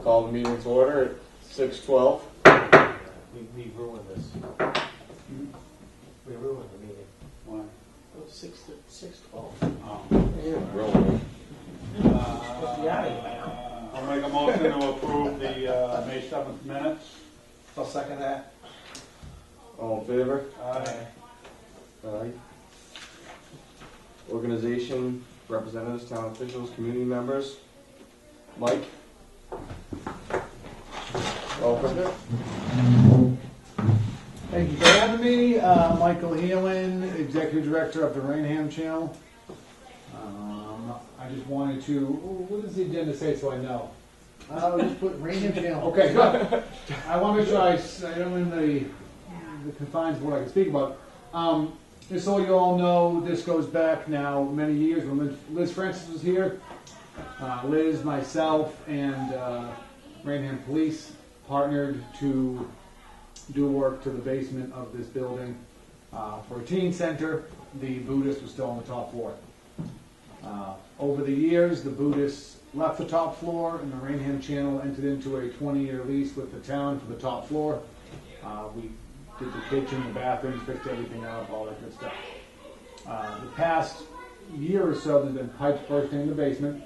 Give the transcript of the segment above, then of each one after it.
Call the meeting to order at 6:12. We ruined this. We ruined the meeting. Why? It was 6:12. Oh. Rolling. Supposed to be out of here by now. I'll make a motion to approve the May 7th minutes. I'll second that. All in favor? Aye. Aye. Organization, representatives, town officials, community members. Mike? Welcome. Thank you for having me. Michael Heelan, Executive Director of the Raynham Channel. I just wanted to, what does the agenda say so I know? I'll just put Raynham Channel. Okay, good. I want to try, I am in the confines of what I can speak about. Just so you all know, this goes back now many years when Liz Francis was here. Liz, myself, and Raynham Police partnered to do work to the basement of this building for a teen center. The Buddhist was still on the top floor. Over the years, the Buddhists left the top floor, and the Raynham Channel entered into a 20-year lease with the town for the top floor. We did the kitchen, the bathrooms, fixed everything up, all that good stuff. The past year or so, there's been pipes bursting in the basement.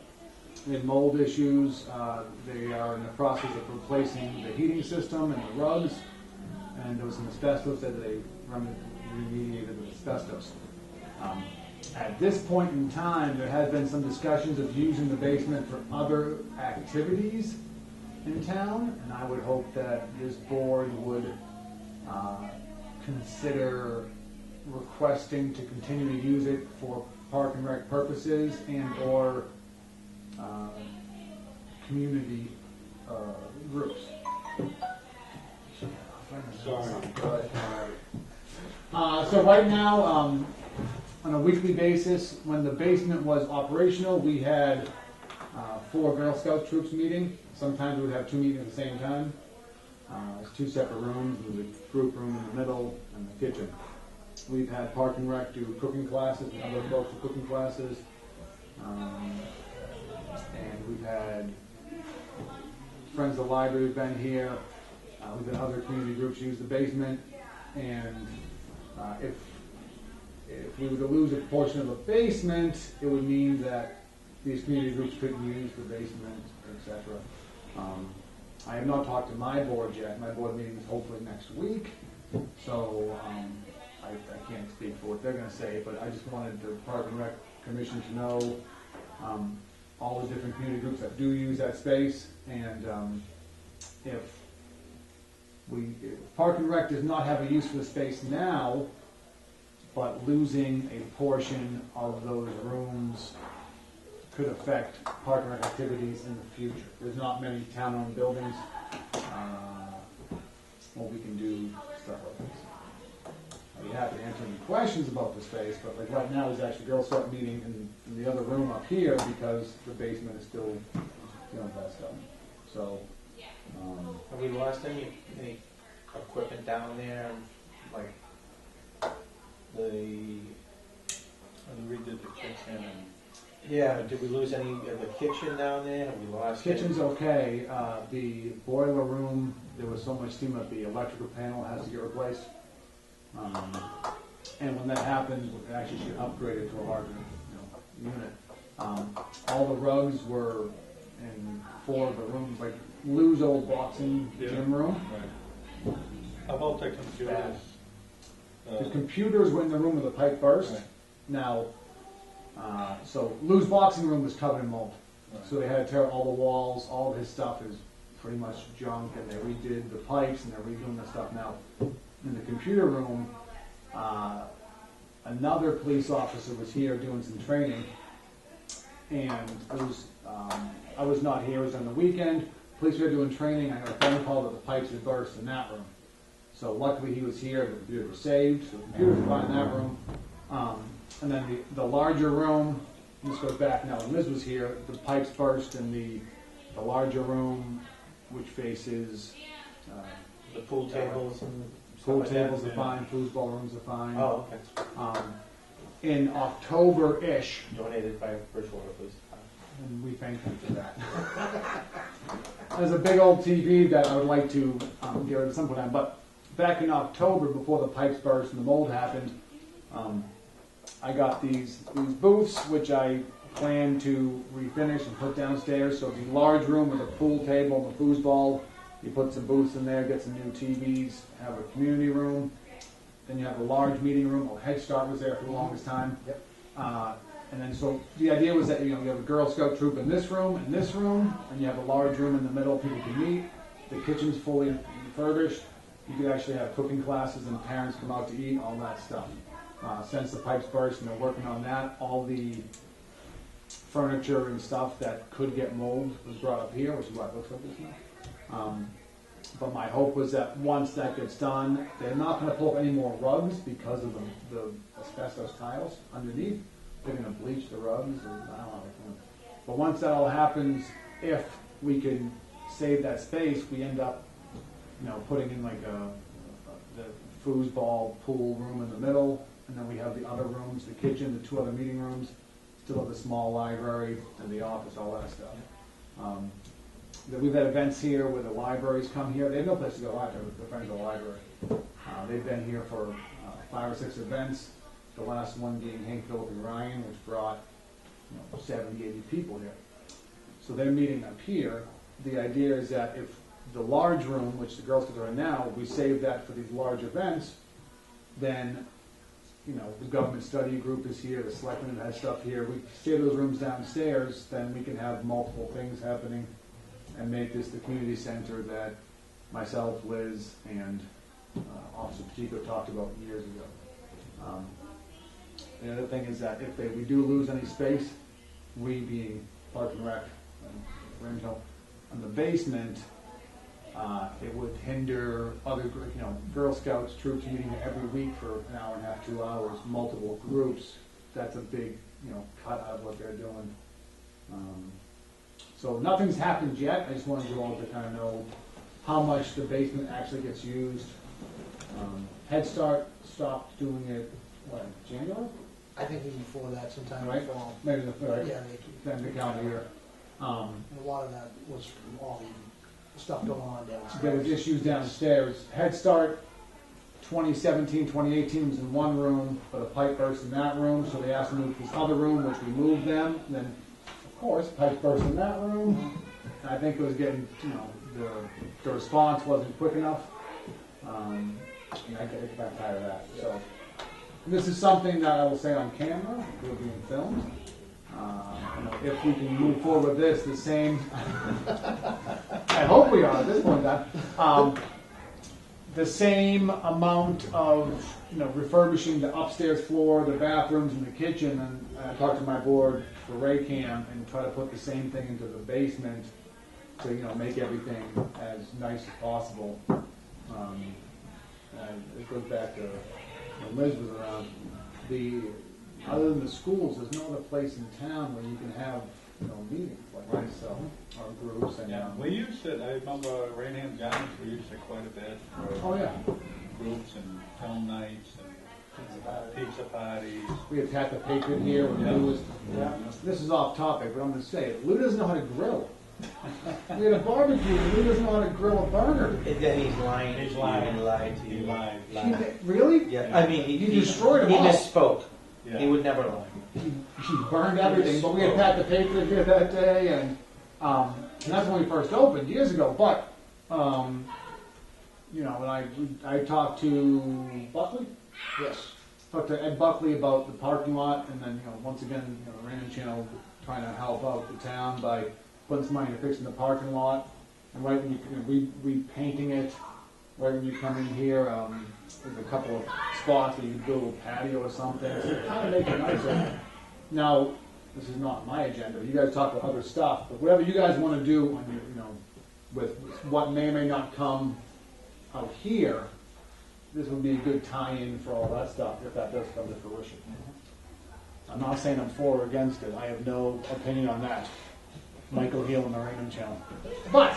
We had mold issues. They are in the process of replacing the heating system and the rugs. And there was some asbestos that they remediated with asbestos. At this point in time, there had been some discussions of using the basement for other activities in town, and I would hope that this board would consider requesting to continue to use it for park and rec purposes and or community groups. Sorry. So right now, on a weekly basis, when the basement was operational, we had 4 Girl Scout troops meeting. Sometimes we would have 2 meetings at the same time. It's 2 separate rooms. There's a group room in the middle and the kitchen. We've had Park and Rec do cooking classes and other folks do cooking classes. And we've had Friends of the Library have been here. We've had other community groups use the basement. And if we were to lose a portion of the basement, it would mean that these community groups couldn't use the basement, etc. I have not talked to my board yet. My board meeting is hopefully next week, so I can't speak for what they're going to say, but I just wanted the Park and Rec Commission to know all the different community groups that do use that space, and if Park and Rec does not have a use for the space now, but losing a portion of those rooms could affect Park and Rec activities in the future. There's not many town-owned buildings. Well, we can do stuff like this. I'd be happy to answer any questions about the space, but like right now, there's actually Girl Scout meeting in the other room up here because the basement is still messed up. So, Have we lost any equipment down there? Like We redid the kitchen and yeah, did we lose any of the kitchen down there? Have we lost kitchen's okay. The boiler room, there was so much steam that the electrical panel has to get replaced. And when that happens, we actually should upgrade it to a larger unit. All the rugs were in 4 of the rooms, like Lou's old boxing gym room. right. How about the computers? The computers were in the room where the pipe burst. Right. Now, so Lou's boxing room was covered in mold. Right. So they had to tear all the walls. All of his stuff is pretty much junk, and they redid the pipes, and they're redoing the stuff now. In the computer room, another police officer was here doing some training, and it was, I was not here, it was on the weekend. Police were doing training. I got a phone call that the pipes had burst in that room. So luckily he was here, the computer was saved, so the computer was fine in that room. And then the larger room, this goes back now, when Liz was here, the pipes burst in the larger room, which faces the pool tables and pool stuff like that? tables are fine, foosball rooms are fine. Oh, okay. In October-ish, Donated by Bridgewater Police Department. and we thank them for that. there's a big old TV that I would like to get rid of some point. But back in October, before the pipes burst and the mold happened, I got these booths, which I plan to refinish and put downstairs. So it's a large room with a pool table and a foosball. You put some booths in there, get some new TVs, have a community room. Then you have a large meeting room. Oh, Head Start was there for the longest time. Yep. And then so the idea was that you have a Girl Scout troop in this room, and you have a large room in the middle people can meet. The kitchen's fully refurbished. You could actually have cooking classes and parents come out to eat, all that stuff. Since the pipes burst and they're working on that, all the furniture and stuff that could get mold was brought up here, which is why it looks like this now. But my hope was that once that gets done, they're not going to pull up any more rugs because of the asbestos tiles underneath. They're going to bleach the rugs, or I don't know. But once that all happens, if we can save that space, we end up, putting in like the foosball pool room in the middle, and then we have the other rooms, the kitchen, the two other meeting rooms, still have the small library and the office, all that stuff. We've had events here where the libraries come here. They have no place to go either. They're friends of the library. They've been here for 5 or 6 events. The last one being Hank, Philip, and Ryan, which brought 70, 80 people here. So they're meeting up here. The idea is that if the large room, which the Girl Scouts are in now, we save that for these large events, then the government study group is here, the selectmen has stuff here. We save those rooms downstairs, then we can have multiple things happening and make this the community center that myself, Liz, and Officer Pacheco talked about years ago. The other thing is that if we do lose any space, we being Park and Rec and Raynham Channel, on the basement, it would hinder other, Girl Scouts troops meeting every week for an hour and a half, 2 hours, multiple groups. That's a big, cut out of what they're doing. So nothing's happened yet. I just wanted you all to kind of know how much the basement actually gets used. Head Start stopped doing it, January? I think even before that, sometime in Right. the fall. Maybe the right. Yeah, Then the calendar year. and a lot of that was from all the stuff going on downstairs. There was issues downstairs. Head Start 2017, 2018 was in one room, but a pipe burst in that room, so they asked them to move to this other room, which we moved them. And then, of course, pipe burst in that room. And I think it was getting, the response wasn't quick enough. I get back tired of that. So this is something that I will say on camera. It will be filmed. If we can move forward with this, the same. I hope we are at this point. The same amount of refurbishing the upstairs floor, the bathrooms, and the kitchen. And I talked to my board for Raycam and try to put the same thing into the basement to make everything as nice as possible. And it goes back to when Liz was around. Other than the schools, there's no other place in town where you can have meetings like this, so or groups and Yeah, we used it, I remember Raynham Channel, we used it quite a bit for oh yeah, groups and film nights and pizza parties. we had Pat the Patriot here when Lou was. Yeah. This is off topic, but I'm going to say it. Lou doesn't know how to grill. We had a barbecue, and Lou doesn't know how to grill a burger. And then he's lying. He's lying. He lied to He you. lied. Really? Yeah, I mean, You destroyed him He all. misspoke. Yeah. He would never lie. She burned everything, but we had Pat the Patriot here that day, and that's when we first opened years ago. But when I talked to Buckley, Yes. talked to Ed Buckley about the parking lot, and then once again, the Raynham Channel trying to help out the town by putting some money into fixing the parking lot, and right when you repainting it, right when you come in here, there's a couple of spots where you could build a patio or something, so kind of make it nicer. Now, this is not my agenda. You guys talk about other stuff, but whatever you guys want to do on your, with what may or may not come out here, this would be a good tie-in for all that stuff if that does come to fruition. I'm not saying I'm for or against it. I have no opinion on that. Michael Hill and the Raynham Channel. But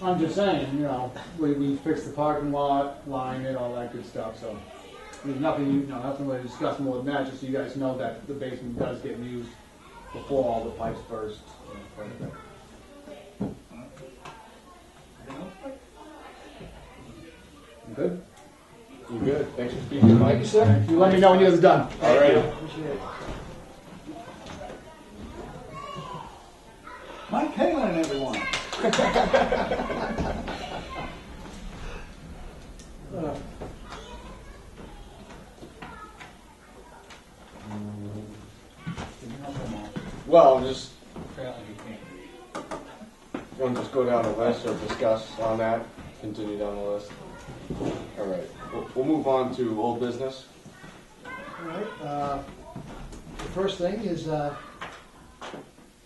I'm just saying, we fixed the parking lot, line it, all that good stuff. So there's nothing, nothing really to discuss more than that. Just so you guys know that the basement does get used before all the pipes burst. You good? You good? Thanks for speaking, Mike. Thank you, sir. You let me know when you're done. All right. Appreciate it. Mike Halen, everyone. Well, just Apparently he can't read. want to just go down the list or discuss on that. Continue down the list. All right. We'll move on to old business. All right, the first thing is,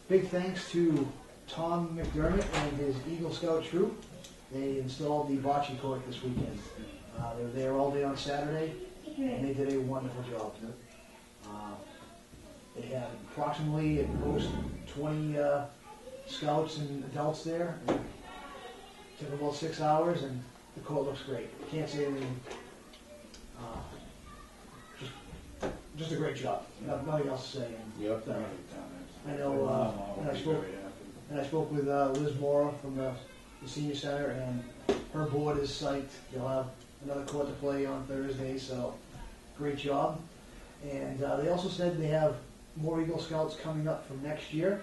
big thanks to Tom McDermott and his Eagle Scout troop. They installed the bocce court this weekend. They were there all day on Saturday, and they did a wonderful job. They had approximately at most 20 scouts and adults there. It took about 6 hours, and the court looks great. Can't say anything. Just a great job. Nothing else to say. Yep. I know, and I spoke with Liz Mora from the senior center, and her board is psyched. They'll have another court to play on Thursday, so great job. And they also said they have more Eagle Scouts coming up from next year.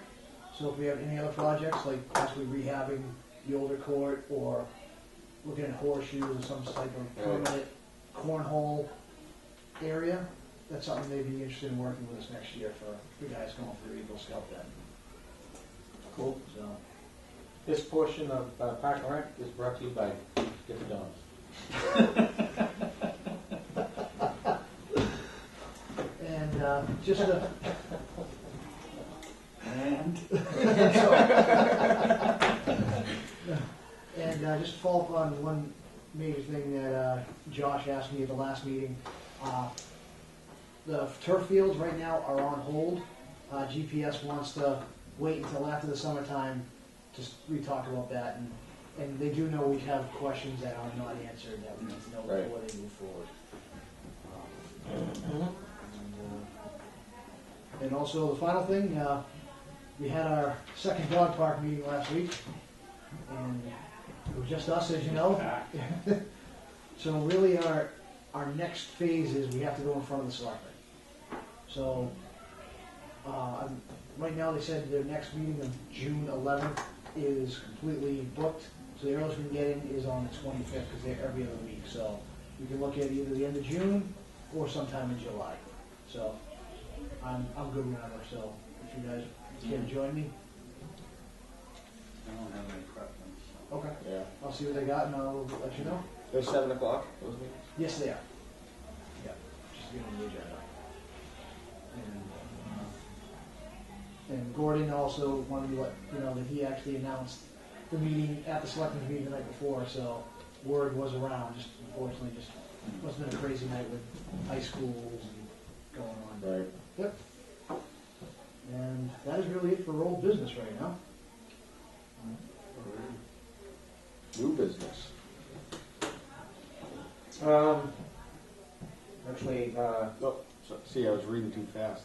So if we have any other projects, like possibly rehabbing the older court or looking at horseshoes or some type of permanent cornhole area, that's something they'd be interested in working with us next year for the guys going for Eagle Scout then. Cool. So, This portion of Park and Rec is brought to you by Get the Donuts. and just a, And? and just to follow up on one major thing that Josh asked me at the last meeting. The turf fields right now are on hold. GPS wants to wait until after the summertime to re-talk about that, and they do know we have questions that are not answered that we need to know Right. before they move forward. And also the final thing, we had our second dog park meeting last week, and it was just us, as you know. So really our next phase is we have to go in front of the selectmen. So right now they said their next meeting of June 11th is completely booked. So the earliest we can get in is on the 25th because they're every other week. So we can look at either the end of June or sometime in July. So I'm good whenever. So if you guys can join me, I don't have any preference. okay. Yeah. I'll see what they got and I'll let you know. They're 7 o'clock. Those meetings? Yes, they are. Yeah, just get on the agenda. And Gordon also wanted me to let you know that he actually announced the meeting at the selectmen's meeting the night before, so word was around. Just unfortunately, just must have been a crazy night with high schools and going on. Right. Yep. And that is really it for old business right now. New business. Actually, Oh, see, I was reading too fast.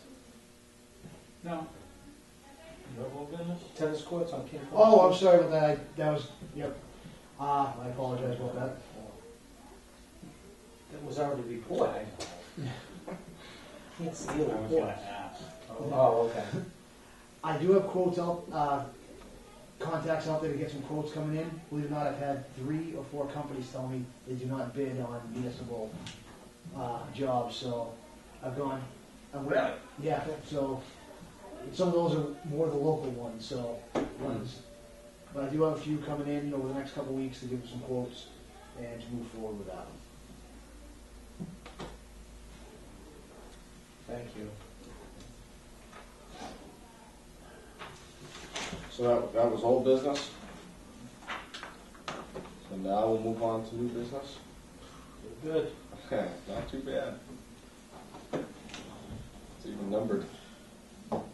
No. No old business? tennis courts on King. Oh, I'm sorry about that. That was, yep. I apologize about that. That was already reported. Can't steal I a was report. gonna ask. Oh, okay. I do have quotes out, contacts out there to get some quotes coming in. Believe it or not, I've had 3 or 4 companies tell me they do not bid on municipal jobs, so I've gone. Really? Yeah, so some of those are more the local ones, so ones. But I do have a few coming in over the next couple of weeks to give some quotes and to move forward with that. Thank you. So that was old business. So now we'll move on to new business. Good. Okay, not too bad. It's even numbered. All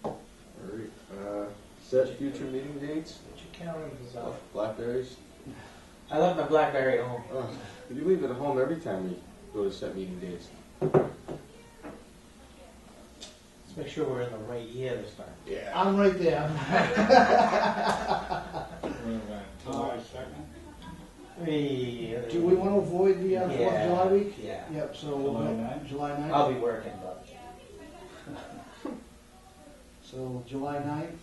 right. Set future meeting dates. Get your calendars out. Blackberries. I left my BlackBerry at home. Oh, you leave it at home every time we go to set meeting dates. It's Let's make sure we're in the right year this time. Yeah. I'm right there. We're July 2nd? Do we want to avoid the 4th of July week? Yeah. Yep, so July 9th? July 9th. I'll be working, but So July 9th,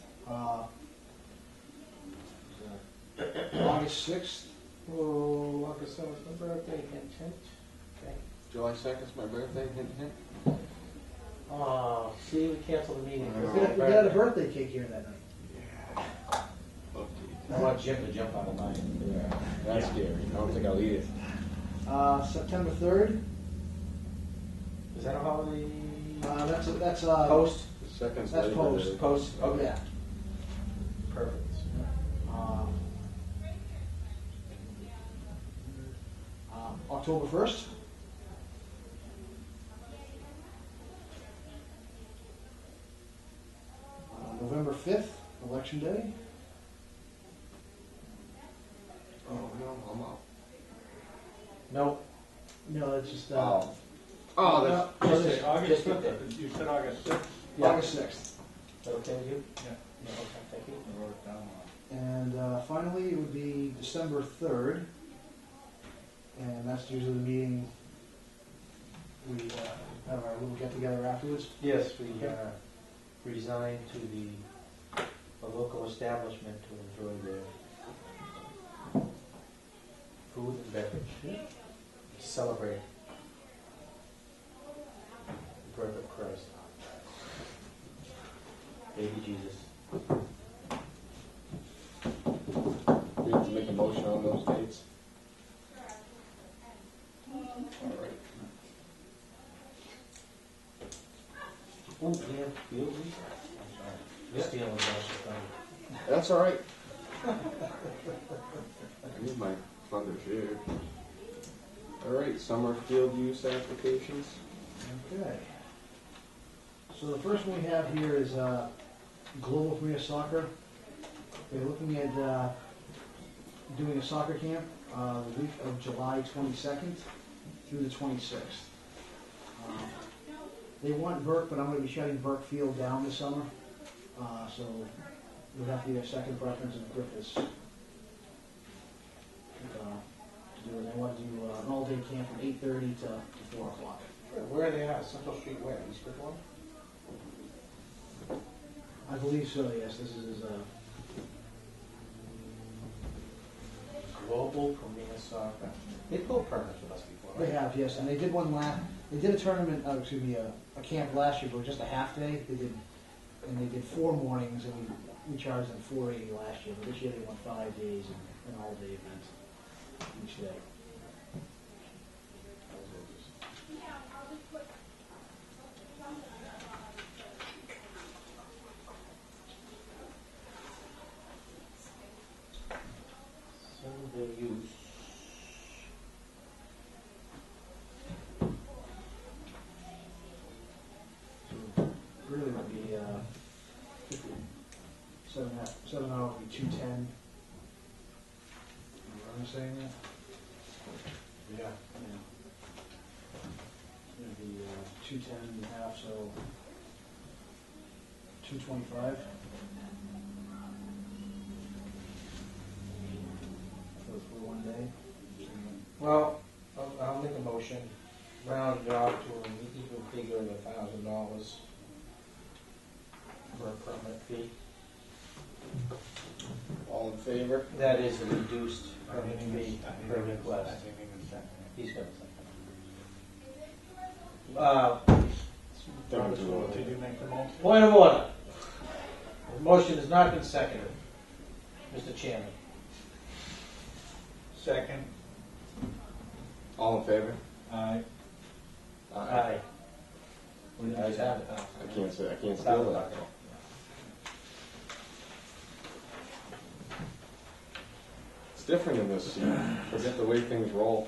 August 6th. oh, August 7th, my birthday, hint, hint. Okay. July 2nd is my birthday, hint, hint. Oh, see, we canceled the meeting. I We know. got a birthday cake here that night. Love to eat I want Jim to jump out of mine. Yeah, that's scary. I don't think I'll eat it. September 3rd. Is that a holiday? That's Post? The second's That's Labor post. Day. Post? Oh Okay. yeah. Perfect. October 1st. November 5th, Election Day. Oh, no, I'm out. Nope. No, that's just Oh. Oh, that's, You August say August just 5th, you said August 6th? August 6th. Is that okay with you? Yeah. No, okay, thank you. I wrote it down. And finally, it would be December 3rd. And that's usually the meeting we have our little get-together afterwards. Yes, we resigned to the local establishment to enjoy their food and beverage. Celebrate the birth of Christ. Baby Jesus. we have to make a motion on those dates. All right. Oh, yeah, field week? I'm sorry. You're stealing Josh's thunder. That's all right. I need my thunder shared. All right, summer field use applications. Okay. So the first one we have here is Global Premier Soccer. They're looking at doing a soccer camp the week of July 22nd through the 26th. They want Burke, but I'm going to be shutting Burke Field down this summer. So we'll have to get a second preference of Griffiths. To do it. They want to do an all-day camp from 8:30 to 4 o'clock. Where are they at? Central Street where? East Brookline? I believe so, yes. This is Global Premier Soccer. They pulled permits with us before, right? they have, yes, and they did one they did a tournament, a camp last year, but just a half day. They did 4 mornings, and we charged them $480 last year, but this year they want 5 days and an all-day event each day. Sunday use. Really would be 7 hours would be 210. Am I saying that? Yeah. Yeah. It'd be 210 and a half, so 225 for 1 day. Well, I'll make a motion, round it out to an even figure of $1,000 for a permit fee. All in favor? That is a reduced I permit didn't fee even- per request. I didn't even second it. He's got something. Did you make the motion? Point of order. The motion has not been seconded, Mr. Chairman. Second. All in favor? Aye. Aye. I Ayes have it. can't say, I can't steal that. It's different in this seat. Forget the way things roll.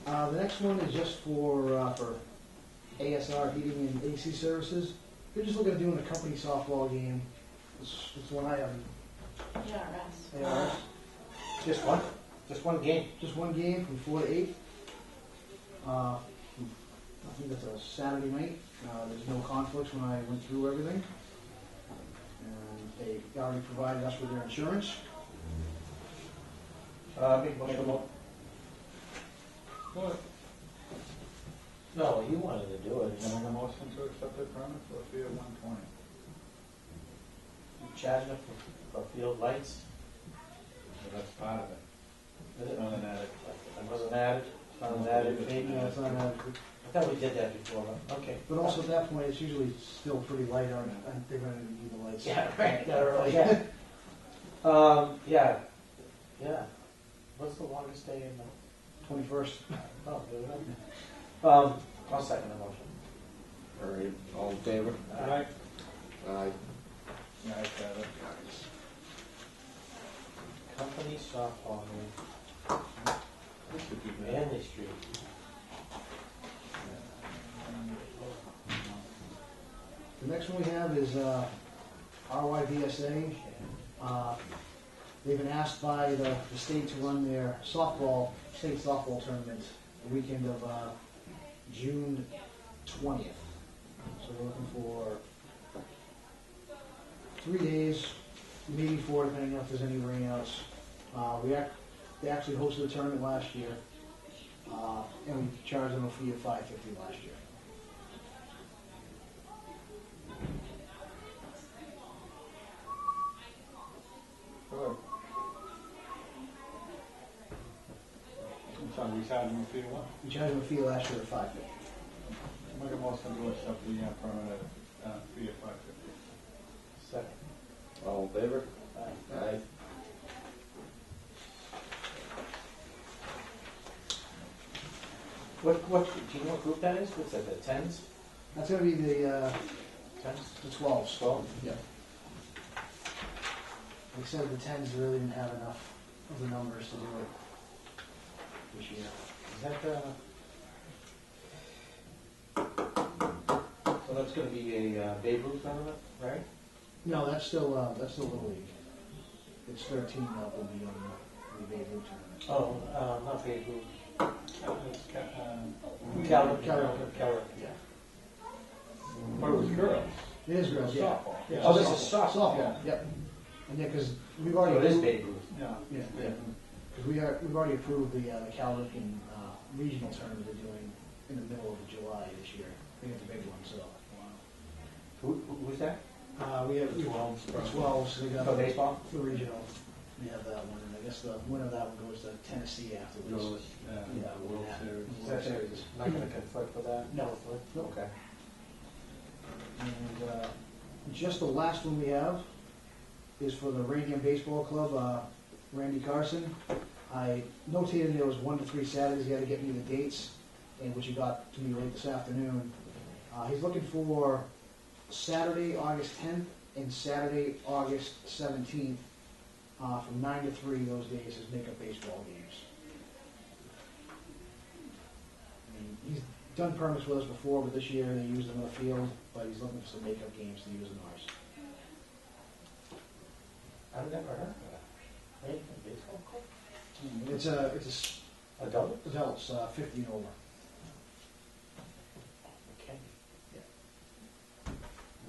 The next one is just for ASR heating and AC services. They're just looking at doing a company softball game. It's one I have. ARS. ARS. Just one? Just one game? Just one game from 4 to 8. think that's a Saturday night. There's no conflicts when I went through everything. And they already provided us with their insurance. Make a motion. What? No, you wanted to do it. Make a motion to accept the permit for a fee of $120. You charging them for field lights? So that's part of it. Is it? It's not an added. It wasn't added, it's not an added fee? Yeah, it's not a, I thought we did that before, but, okay. but also at that point, it's usually still pretty light on, and they're gonna need the lights. Yeah, right, yeah. Yeah. What's the longest day in the, 21st. oh, do we? I'll second the motion. All right, all in favor? Right? Aye. Yeah, I got it. Company softball game, This should be good. Manley Street. The next one we have is RYVSA. They've been asked by the state to run their state softball tournament the weekend of June 20th. So we're looking for 3 days, maybe 4, depending on if there's any rainouts. They actually hosted a tournament last year, and we charged them a fee of $550 last year. Good. I'm sorry, we charged them a fee of what? We charged them a fee last year of $550. Make a motion to accept the permit at fee of $550. Second. All in favor? Aye. Aye. What, do you know what group that is? What's that, the tens? That's gonna be the Tens? 12s. 12? Yeah. They said the 10s really didn't have enough of the numbers to do it this year. Is that, so that's gonna be a Babe Ruth tournament, right? No, that's still Little League. It's 13 now will be on the Babe Ruth tournament. Oh, not Babe Ruth. Keller. Yeah. But it was girls. It is girls, yeah. Softball. Yeah, Oh, this is softball. Softball, yep. And yeah, because we've Oh, already it is approved, Babe Ruth. Yeah. yeah, because we've already approved the Calrican regional tournament they're doing in the middle of July this year. I think it's a big one, so. Who's that? We have 12, so they got For baseball? the regional. We have that one, and I guess the winner of that one goes to Tennessee afterwards. Girls, Yeah, World yeah. Series. Is that not gonna conflict with that? No. No. Okay. And just the last one we have is for the Raynham Baseball Club, Randy Carson. I notated there was 1 to 3 Saturdays, he had to get me the dates, and which he got to me late this afternoon. He's looking for Saturday, August 10th, and Saturday, August 17th, from 9 to 3 those days as make-up baseball games. And he's done permits with us before, but this year they used them on the field, but he's looking for some make-up games to use in ours. I've never heard of that. Right, a baseball club? It's Adult? adults, 50 and over. Okay. Yeah.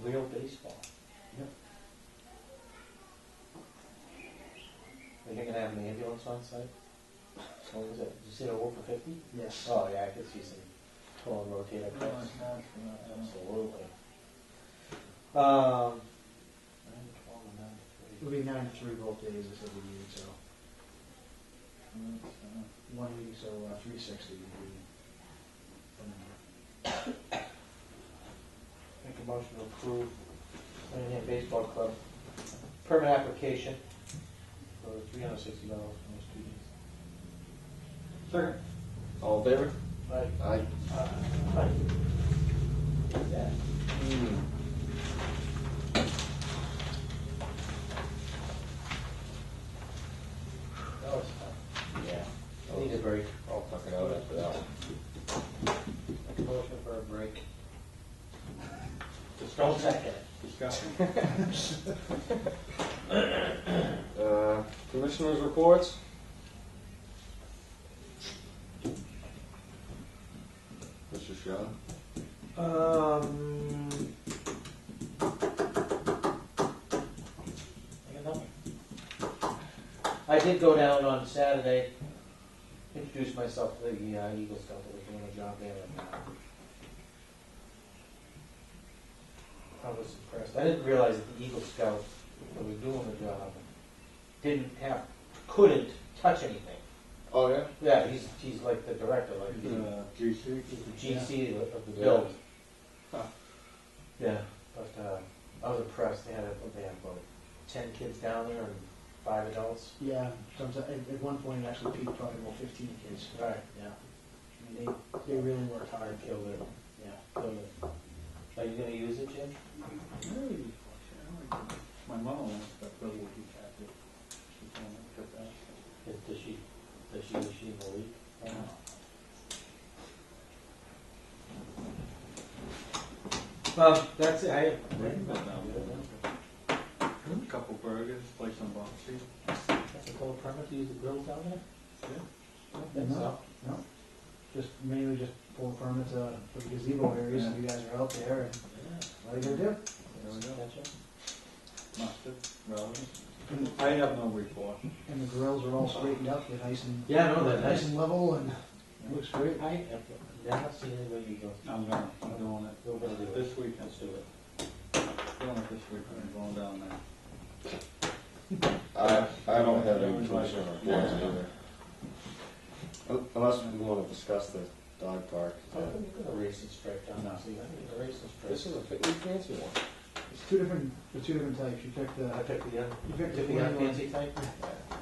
Real baseball. Yep. Are you gonna have an ambulance on site? What was it? Did you say they're over 50? Yes. Oh, yeah, I could see some total rotator cuffs. Absolutely. 9 to 12 and 9 to It'll 3. be 9 to 3 both days, I said we need, so. 180, so 360 would be. Make a motion to approve Raynham Baseball Club permit application for $360 for those 2 days. Second. All in favor? Right. Aye. Right. Yeah. That was fun. Yeah. I need a break. I'll tuck it out after that one. Make a motion for a break. Don't Discussion. second it. Discussion. Commissioners' reports? Mr. Shaw? I got nothing. I did go down on Saturday, introduce myself to the Eagle Scout that was doing a job there, and I was impressed. I didn't realize that the Eagle Scout that was doing the job couldn't touch anything. Oh, yeah? Yeah, he's like the director, like GC? he's the GC of the Yeah. build. Huh. Yeah, but I was impressed. They had about 10 kids down there and 5 adults. Yeah, sometimes, at one point it actually peaked probably about 15 kids. Right. Yeah. I mean, they really worked hard. Killed it. Yeah. Killed it. Are you gonna use it, Jim? My mom wants that bill will be happy. She's gonna cut that. Does she in the league? That's it. I have A couple burgers, play some boxing. That's a full permit to use the grills down there? I don't think so. No. Just mainly just pull permits for the gazebo areas, so you guys are out there and what are you gonna do? There we go. Mustard, relevant. I have no report. And the grills are all straightened up, they're nice and Yeah, no, they're nice nice. and level and looks great. I have never seen anybody go. I'm doing it. We're gonna do it. This weekend. Let's do it. Doing it this weekend, going down there. I don't have any commissioner reports either. Unless we want to discuss the dog park. You're gonna race and strike down. No. See, I need a race and strike. This is a fancy one. It's two different types. You picked the, I picked the you picked the the fancy type.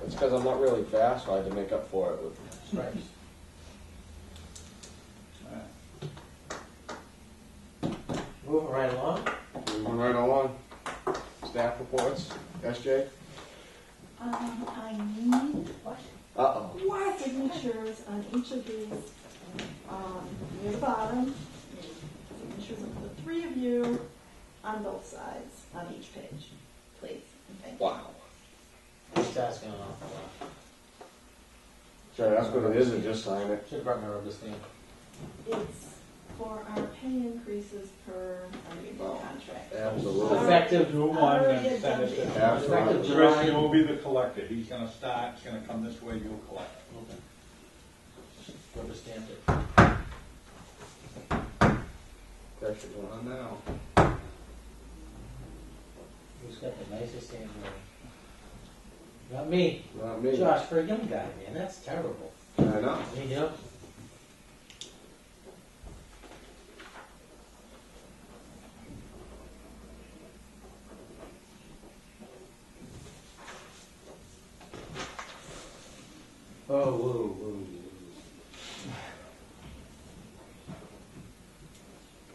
It's because I'm not really fast, so I had to make up for it with. Stripes. Moving right along. Moving right along. Staff reports. SJ? I need Uh-oh. signatures on each of these, near the bottom. Signatures of the 3 of you on both sides, on each page, please, and thank you. Wow. Just asking an awful lot. Should I ask what it is and just sign it? Should have brought my rubber stamp. It's for our pay increases per our union Oh, contract. Absolutely. Effective. Do one and send it to Absolutely. Effective Chris, you July. will be the collector. He's gonna start, he's gonna come this way, you'll collect. Rubber stamp it. Pressure's on now. Who's got the nicest handwriting? Not me. Not me. Josh, for a young guy, man, that's terrible. I know. You know? Oh, whoa.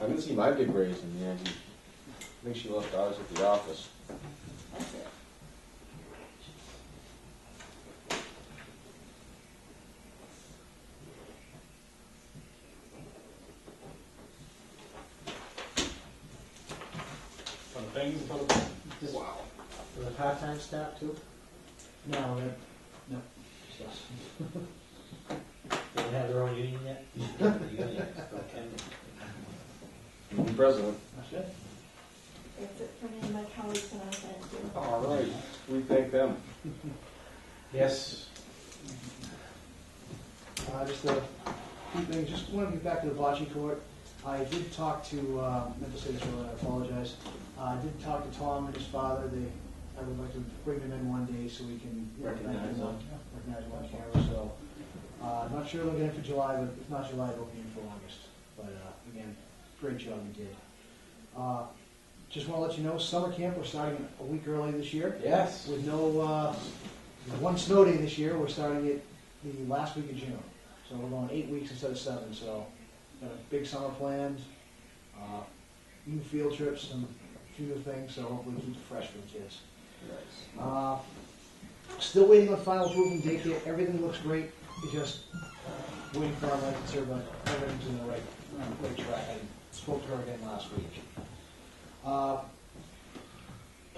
I didn't see my big raise in the end. I think she left ours at the office. That's it. For the thing, for the. Wow. For the part-time staff too? no, no, just us. They don't have their own union yet? Union, okay. New president. That's it. That's it for me and my colleagues and I thank you. All right. We thank them. Yes. Just a few things, just wanted to get back to the bocce court. I did talk to, meant to say this earlier, I apologize. I did talk to Tom and his father. I would like to bring them in one day so we can Recognize thank them. Recognize them on camera, so. Not sure they'll get in for July, but if not July, they'll be in for August. But again, great job you did. Just want to let you know, summer camp, we're starting a week early this year. Yes. With no, one snow day this year, we're starting it the last week of June. So we're going 8 weeks instead of 7, so got a big summer planned, new field trips, and a few new things, so hopefully keep it fresh for the kids. Nice. Still waiting on final approval from daycare, everything looks great, it's just waiting for our license, but everything's in the right track. I spoke to her again last week.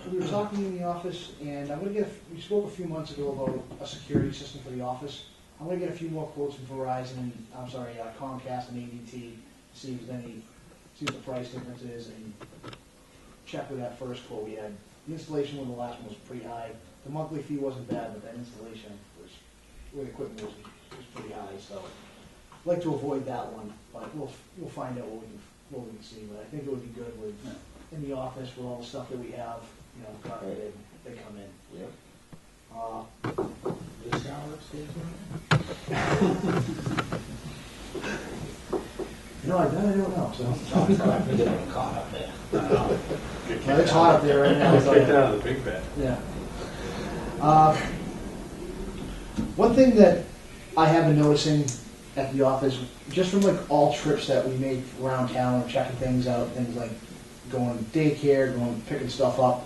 We were talking in the office, and we spoke a few months ago about a security system for the office. I'm gonna get a few more quotes from Verizon, Comcast and ADT, to see if there's any see what the price difference is, and check with that first quote we had. The installation with the last one was pretty high. The monthly fee wasn't bad, but that installation was, where the equipment was pretty high, so I'd like to avoid that one, but we'll find out what we can see. But I think it would be good with, in the office with all the stuff that we have, you know, God forbid, they come in. Yeah. The shower upstairs, You know, I don't know, so. we're getting caught up there. Well, it's hot up there right now. Let's so- get down to the big bed. Yeah. One thing that I have been noticing at the office, just from like all trips that we make around town, or checking things out, things like going to daycare, picking stuff up,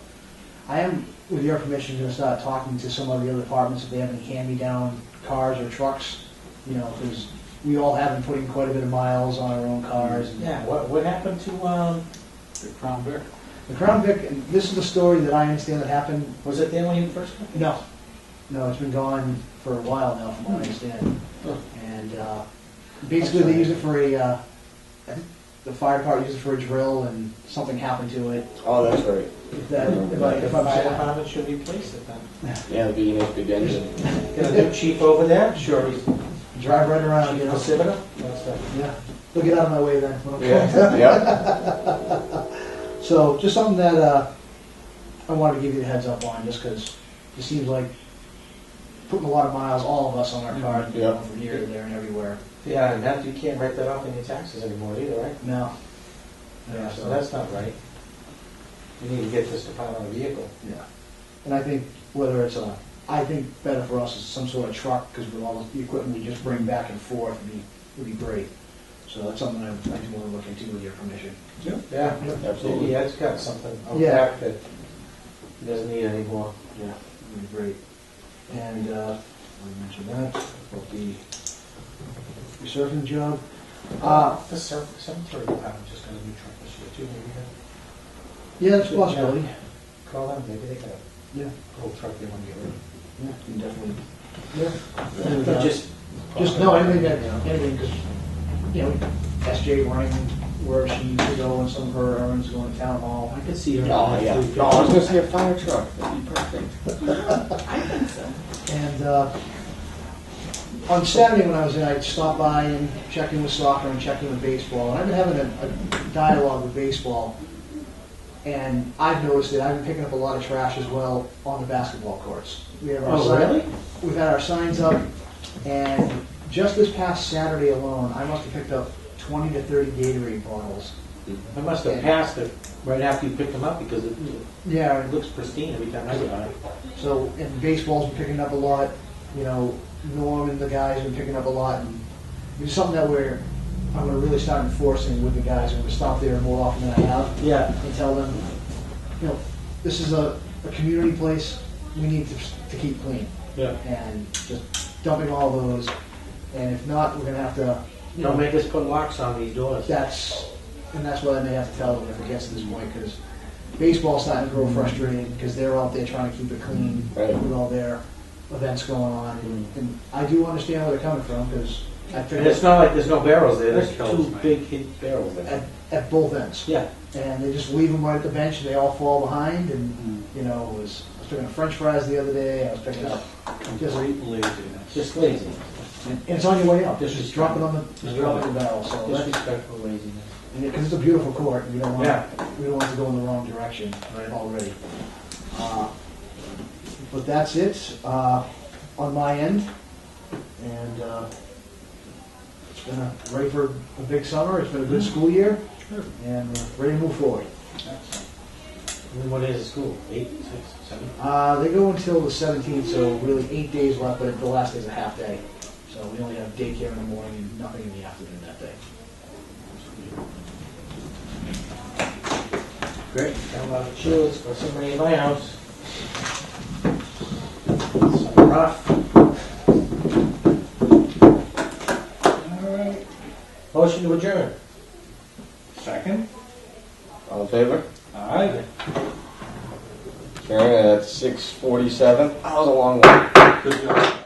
I am, with your permission, going to start talking to some of the other departments if they have any hand-me-down cars or trucks, you know, because we all have been putting quite a bit of miles on our own cars. And Yeah, what happened to, The Crown Vic. the Crown Vic, and this is the story that I understand that happened. was it there when you first got No, it's been gone for a while now, from what I understand. Oh. And basically, they use it for I think the fire department uses it for a drill, and something happened to it. Oh, that's right. If I'm fire saying, department should replace it then. Yeah, the big engine. Get a new chief over there? Sure, he's drive right around, you chief know. of Civita? That's right. Yeah, they'll get out of my way then. Yeah. Yeah. So, just something that I wanted to give you the heads up on, just because it seems like putting a lot of miles, all of us, on our cars, Yeah. from here to there and everywhere. Yeah, and that, you can't write that off in your taxes anymore either, right? No. Yeah, so that's not right. You need to get this department on a vehicle. Yeah. And I think whether it's I think better for us is some sort of truck, because with all the equipment we just bring back and forth would be great. So that's something I do want to look into with your permission. Yeah, Absolutely. Yeah, it's got something out Yeah. back that he doesn't need anymore. Yeah, would be great. And I mentioned that about the resurfacing job. The cemetery department just got a new truck this year too, maybe. Yeah, that's a possibility. Call them, maybe they got a Yeah, old truck they want to get rid of. yeah, you can definitely. Yeah. But Just no, anything, because, you know, SJ Raynham, where she used to go, and some of her errands going to town hall. I could see her. Oh, yeah. No, I was gonna say a fire truck. That'd be perfect. I think so. And on Saturday when I was in, I stopped by and checked in with soccer and checked in with baseball. And I've been having a dialogue with baseball, and I've noticed that I've been picking up a lot of trash as well on the basketball courts. We have our really? We've had our signs up, and just this past Saturday alone, I must have picked up 20 to 30 Gatorade bottles. I must have passed it right after you picked them up because Yeah, it looks pristine every time I go by. so, and baseball's been picking up a lot, you know, Norm and the guys have been picking up a lot, and it's something that I'm gonna really start enforcing with the guys. I'm gonna stop there more often than I have, Yeah. and tell them, you know, this is a community place, we need to keep clean, Yeah. and just dumping all those, and if not, we're gonna have to, you Don't know, make us put locks on these doors. that's what I may have to tell them if it gets to this point, because baseball's starting to grow frustrated, because they're out there trying to keep it clean Right. with all their events going on, and I do understand where they're coming from, because I And figured it's not like there's no barrels there. There's Kills two me. big hid barrels there. at both ends, Yeah. and they just leave them right at the bench, and they all fall behind, and, you know, I was picking up French fries the other day, I was picking up, just, and Complete laziness. Just lazy. it's on your way out, Just just drop it on just drop it in the barrel, so that's, Disrespectful laziness. because it's a beautiful court, and we don't want, Yeah. we don't want it to go in the wrong direction Right. already. But that's it, on my end, and, it's been ready for a big summer, it's been a good school year, and we're ready to move forward. And then what is the school? 8, 6, 7? They go until the 17th, so really 8 days left, but the last day's a half day. So we only have daycare in the morning and nothing in the afternoon that day. Great. Got a lot of chills for somebody in my house. Some rough. All right. Motion to adjourn. Second? All in favor? All right. All right, that's 6:47. That was a long one. Good job.